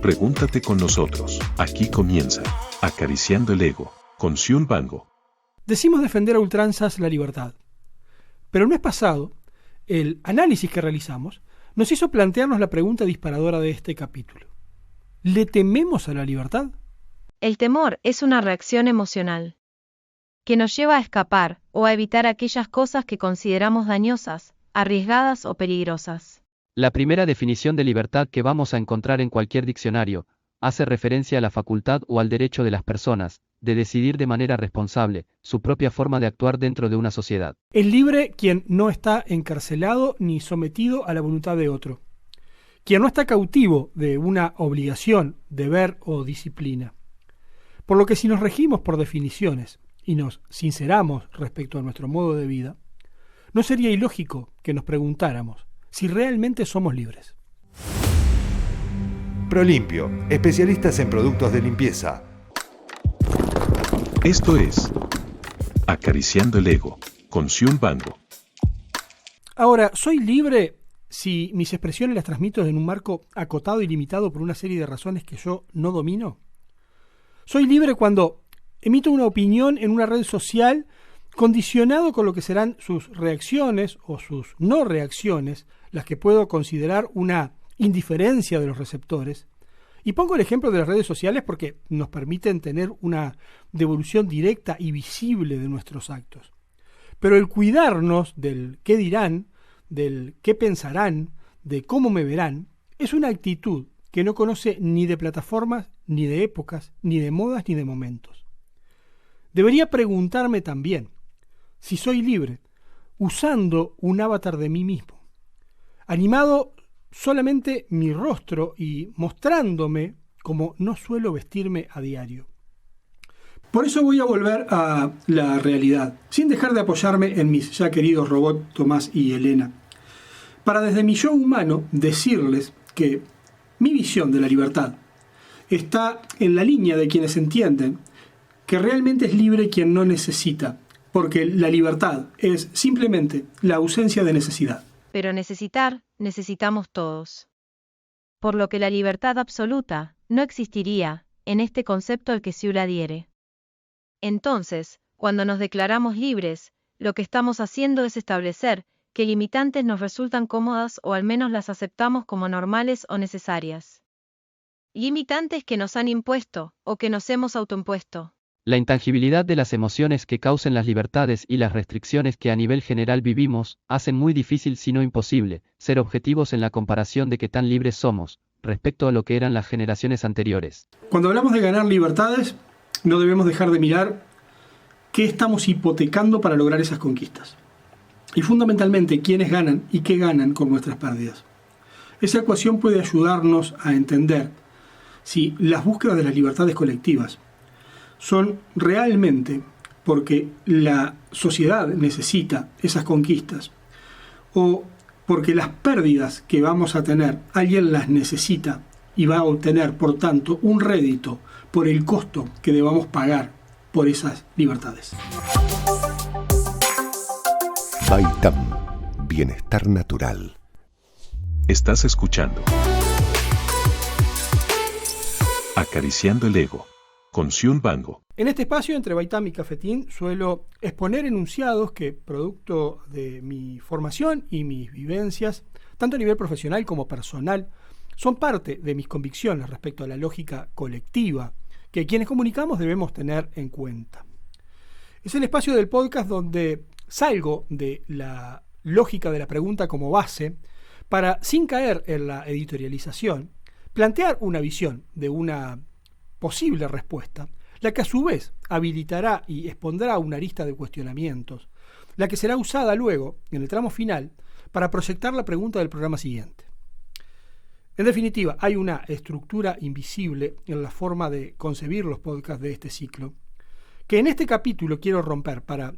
Pregúntate con nosotros. Aquí comienza Acariciando el Ego, con Xiun Bango. Decimos defender a ultranzas la libertad. Pero el mes pasado, el análisis que realizamos nos hizo plantearnos la pregunta disparadora de este capítulo. ¿Le tememos a la libertad? El temor es una reacción emocional que nos lleva a escapar o a evitar aquellas cosas que consideramos dañosas, arriesgadas o peligrosas. La primera definición de libertad que vamos a encontrar en cualquier diccionario hace referencia a la facultad o al derecho de las personas de decidir de manera responsable su propia forma de actuar dentro de una sociedad. Es libre quien no está encarcelado ni sometido a la voluntad de otro, quien no está cautivo de una obligación, deber o disciplina. Por lo que si nos regimos por definiciones y nos sinceramos respecto a nuestro modo de vida, no sería ilógico que nos preguntáramos si realmente somos libres. Prolimpio, especialistas en productos de limpieza. Esto es Acariciando el Ego, con Xiun Bango. Ahora, ¿soy libre si mis expresiones las transmito en un marco acotado y limitado por una serie de razones que yo no domino? ¿Soy libre cuando emito una opinión en una red social condicionado con lo que serán sus reacciones o sus no reacciones, las que puedo considerar una indiferencia de los receptores? Y pongo el ejemplo de las redes sociales porque nos permiten tener una devolución directa y visible de nuestros actos. Pero el cuidarnos del qué dirán, del qué pensarán, de cómo me verán, es una actitud que no conoce ni de plataformas, ni de épocas, ni de modas, ni de momentos. Debería preguntarme también si soy libre usando un avatar de mí mismo, animado solamente mi rostro y mostrándome como no suelo vestirme a diario. Por eso voy a volver a la realidad, sin dejar de apoyarme en mis ya queridos robots Tomás y Elena, para desde mi yo humano decirles que mi visión de la libertad está en la línea de quienes entienden que realmente es libre quien no necesita, porque la libertad es simplemente la ausencia de necesidad. Pero necesitamos todos. Por lo que la libertad absoluta no existiría en este concepto al que Xiu adhiere. Entonces, cuando nos declaramos libres, lo que estamos haciendo es establecer que limitantes nos resultan cómodas o al menos las aceptamos como normales o necesarias. Limitantes que nos han impuesto o que nos hemos autoimpuesto. La intangibilidad de las emociones que causen las libertades y las restricciones que a nivel general vivimos hacen muy difícil, si no imposible, ser objetivos en la comparación de qué tan libres somos respecto a lo que eran las generaciones anteriores. Cuando hablamos de ganar libertades, no debemos dejar de mirar qué estamos hipotecando para lograr esas conquistas. Y fundamentalmente, quiénes ganan y qué ganan con nuestras pérdidas. Esa ecuación puede ayudarnos a entender si las búsquedas de las libertades colectivas son realmente porque la sociedad necesita esas conquistas o porque las pérdidas que vamos a tener alguien las necesita y va a obtener, por tanto, un rédito por el costo que debamos pagar por esas libertades. Baitam, bienestar natural. Estás escuchando Acariciando el Ego, con Xiun Bango. En este espacio entre Baitam y Cafetín suelo exponer enunciados que, producto de mi formación y mis vivencias, tanto a nivel profesional como personal, son parte de mis convicciones respecto a la lógica colectiva que quienes comunicamos debemos tener en cuenta. Es el espacio del podcast donde salgo de la lógica de la pregunta como base para, sin caer en la editorialización, plantear una visión de una posible respuesta, la que a su vez habilitará y expondrá una arista de cuestionamientos, la que será usada luego, en el tramo final, para proyectar la pregunta del programa siguiente. En definitiva, hay una estructura invisible en la forma de concebir los podcasts de este ciclo, que en este capítulo quiero romper para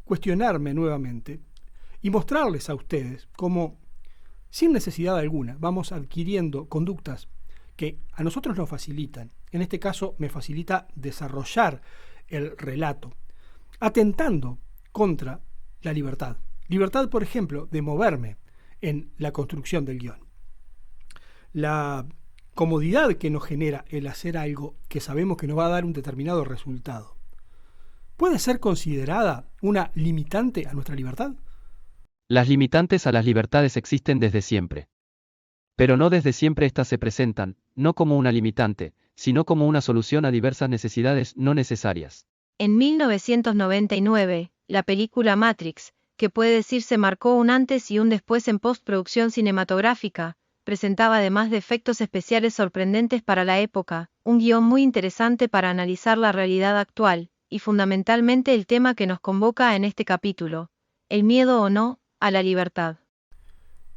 cuestionarme nuevamente y mostrarles a ustedes cómo, sin necesidad alguna, vamos adquiriendo conductas que a nosotros nos facilitan. En este caso me facilita desarrollar el relato, atentando contra la libertad. Libertad, por ejemplo, de moverme en la construcción del guión. La comodidad que nos genera el hacer algo que sabemos que nos va a dar un determinado resultado, ¿puede ser considerada una limitante a nuestra libertad? Las limitantes a las libertades existen desde siempre. Pero no desde siempre estas se presentan, no como una limitante, sino como una solución a diversas necesidades no necesarias. En 1999, la película Matrix, que puede decirse marcó un antes y un después en postproducción cinematográfica, presentaba además de efectos especiales sorprendentes para la época, un guión muy interesante para analizar la realidad actual, y fundamentalmente el tema que nos convoca en este capítulo, el miedo o no a la libertad.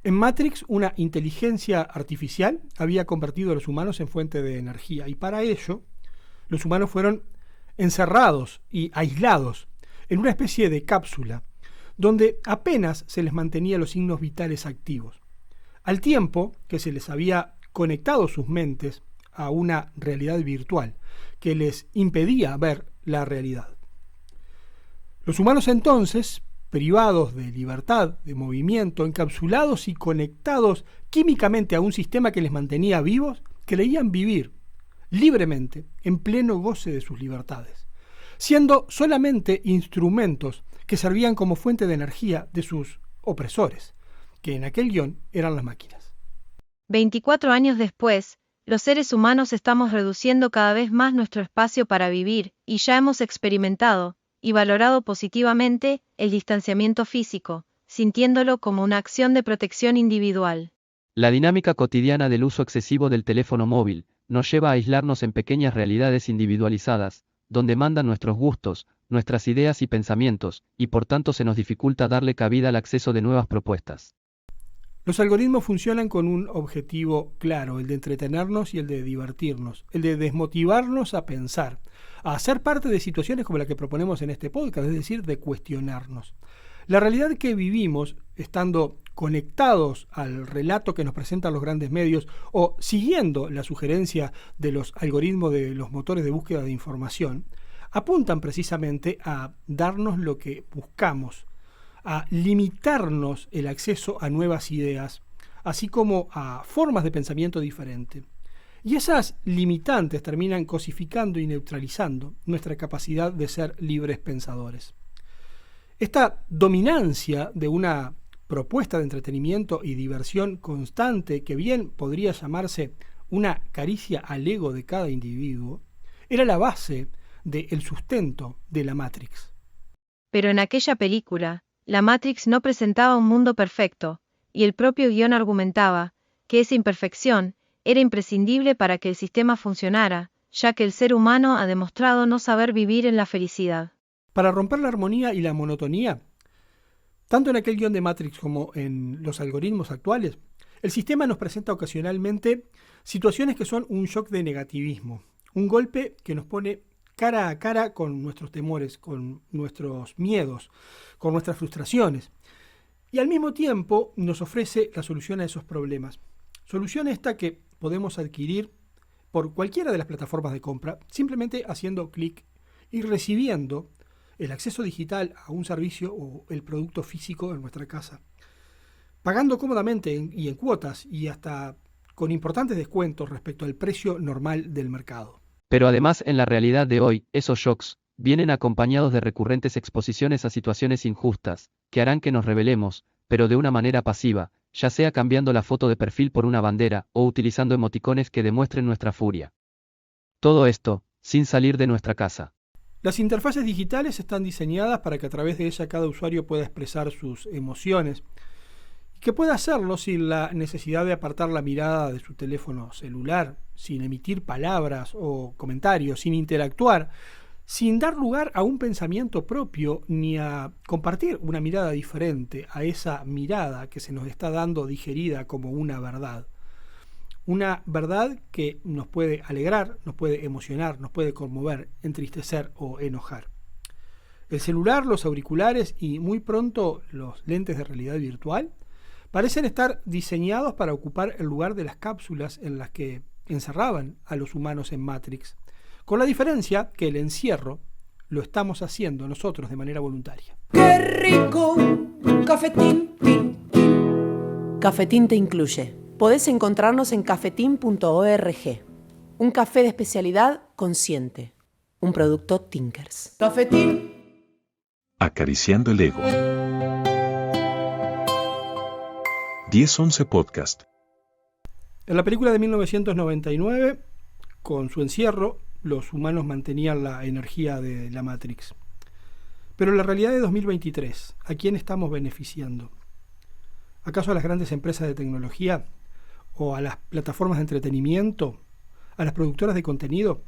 En Matrix, una inteligencia artificial había convertido a los humanos en fuente de energía, y para ello, los humanos fueron encerrados y aislados en una especie de cápsula, donde apenas se les mantenía los signos vitales activos, al tiempo que se les había conectado sus mentes a una realidad virtual que les impedía ver la realidad. Los humanos entonces, privados de libertad, de movimiento, encapsulados y conectados químicamente a un sistema que les mantenía vivos, creían vivir libremente, en pleno goce de sus libertades, siendo solamente instrumentos que servían como fuente de energía de sus opresores, que en aquel guión eran las máquinas. 24 años después, los seres humanos estamos reduciendo cada vez más nuestro espacio para vivir, y ya hemos experimentado y valorado positivamente el distanciamiento físico, sintiéndolo como una acción de protección individual. La dinámica cotidiana del uso excesivo del teléfono móvil nos lleva a aislarnos en pequeñas realidades individualizadas, donde mandan nuestros gustos, nuestras ideas y pensamientos, y por tanto se nos dificulta darle cabida al acceso de nuevas propuestas. Los algoritmos funcionan con un objetivo claro, el de entretenernos y el de divertirnos, el de desmotivarnos a pensar, a hacer parte de situaciones como la que proponemos en este podcast, es decir, de cuestionarnos. La realidad que vivimos, estando conectados al relato que nos presentan los grandes medios o siguiendo la sugerencia de los algoritmos de los motores de búsqueda de información, apuntan precisamente a darnos lo que buscamos, a limitarnos el acceso a nuevas ideas, así como a formas de pensamiento diferente. Y esas limitantes terminan cosificando y neutralizando nuestra capacidad de ser libres pensadores. Esta dominancia de una propuesta de entretenimiento y diversión constante, que bien podría llamarse una caricia al ego de cada individuo, era la base del sustento de la Matrix. Pero en aquella película, la Matrix no presentaba un mundo perfecto, y el propio guión argumentaba que esa imperfección era imprescindible para que el sistema funcionara, ya que el ser humano ha demostrado no saber vivir en la felicidad. Para romper la armonía y la monotonía, tanto en aquel guión de Matrix como en los algoritmos actuales, el sistema nos presenta ocasionalmente situaciones que son un shock de negativismo, un golpe que nos pone cara a cara con nuestros temores, con nuestros miedos, con nuestras frustraciones, y al mismo tiempo nos ofrece la solución a esos problemas. Solución esta que podemos adquirir por cualquiera de las plataformas de compra, simplemente haciendo clic y recibiendo el acceso digital a un servicio o el producto físico en nuestra casa, pagando cómodamente y en cuotas y hasta con importantes descuentos respecto al precio normal del mercado. Pero además, en la realidad de hoy, esos shocks vienen acompañados de recurrentes exposiciones a situaciones injustas, que harán que nos rebelemos, pero de una manera pasiva, ya sea cambiando la foto de perfil por una bandera o utilizando emoticones que demuestren nuestra furia. Todo esto, sin salir de nuestra casa. Las interfaces digitales están diseñadas para que a través de ella cada usuario pueda expresar sus emociones y que pueda hacerlo sin la necesidad de apartar la mirada de su teléfono celular, sin emitir palabras o comentarios, sin interactuar, sin dar lugar a un pensamiento propio ni a compartir una mirada diferente a esa mirada que se nos está dando digerida como una verdad. Una verdad que nos puede alegrar, nos puede emocionar, nos puede conmover, entristecer o enojar. El celular, los auriculares y muy pronto los lentes de realidad virtual parecen estar diseñados para ocupar el lugar de las cápsulas en las que encerraban a los humanos en Matrix, con la diferencia que el encierro lo estamos haciendo nosotros de manera voluntaria. ¡Qué rico! Cafetín, tin, tin. Cafetín te incluye Podés encontrarnos en cafetín.org. Un café de especialidad consciente. Un producto Tinkers. Cafetín. Acariciando el ego. 10-11 Podcast. En la película de 1999, con su encierro, los humanos mantenían la energía de la Matrix. Pero en la realidad de 2023, ¿a quién estamos beneficiando? ¿Acaso a las grandes empresas de tecnología? ¿O a las plataformas de entretenimiento? ¿A las productoras de contenido?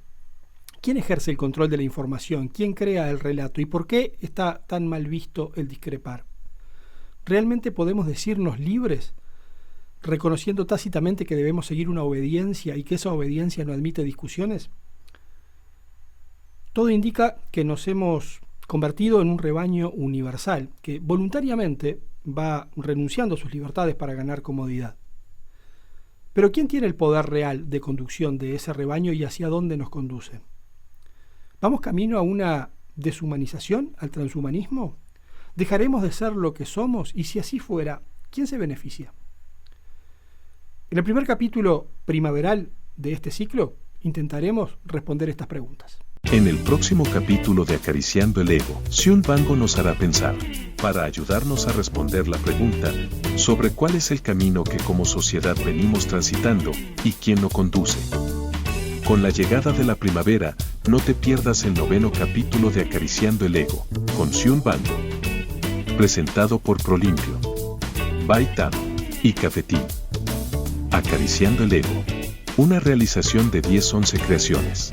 ¿Quién ejerce el control de la información? ¿Quién crea el relato? ¿Y por qué está tan mal visto el discrepar? ¿Realmente podemos decirnos libres, reconociendo tácitamente que debemos seguir una obediencia y que esa obediencia no admite discusiones? Todo indica que nos hemos convertido en un rebaño universal, que voluntariamente va renunciando a sus libertades para ganar comodidad. Pero ¿quién tiene el poder real de conducción de ese rebaño y hacia dónde nos conduce? ¿Vamos camino a una deshumanización, al transhumanismo? ¿Dejaremos de ser lo que somos? Y si así fuera, ¿quién se beneficia? En el primer capítulo primaveral de este ciclo, intentaremos responder estas preguntas. En el próximo capítulo de Acariciando el Ego, Xiun Bango nos hará pensar, para ayudarnos a responder la pregunta, sobre cuál es el camino que como sociedad venimos transitando, y quién lo conduce. Con la llegada de la primavera, no te pierdas el 9º capítulo de Acariciando el Ego, con Xiun Bango. Presentado por Prolimpio, Baitam y Cafetín. Acariciando el Ego. Una realización de 10-11 Creaciones.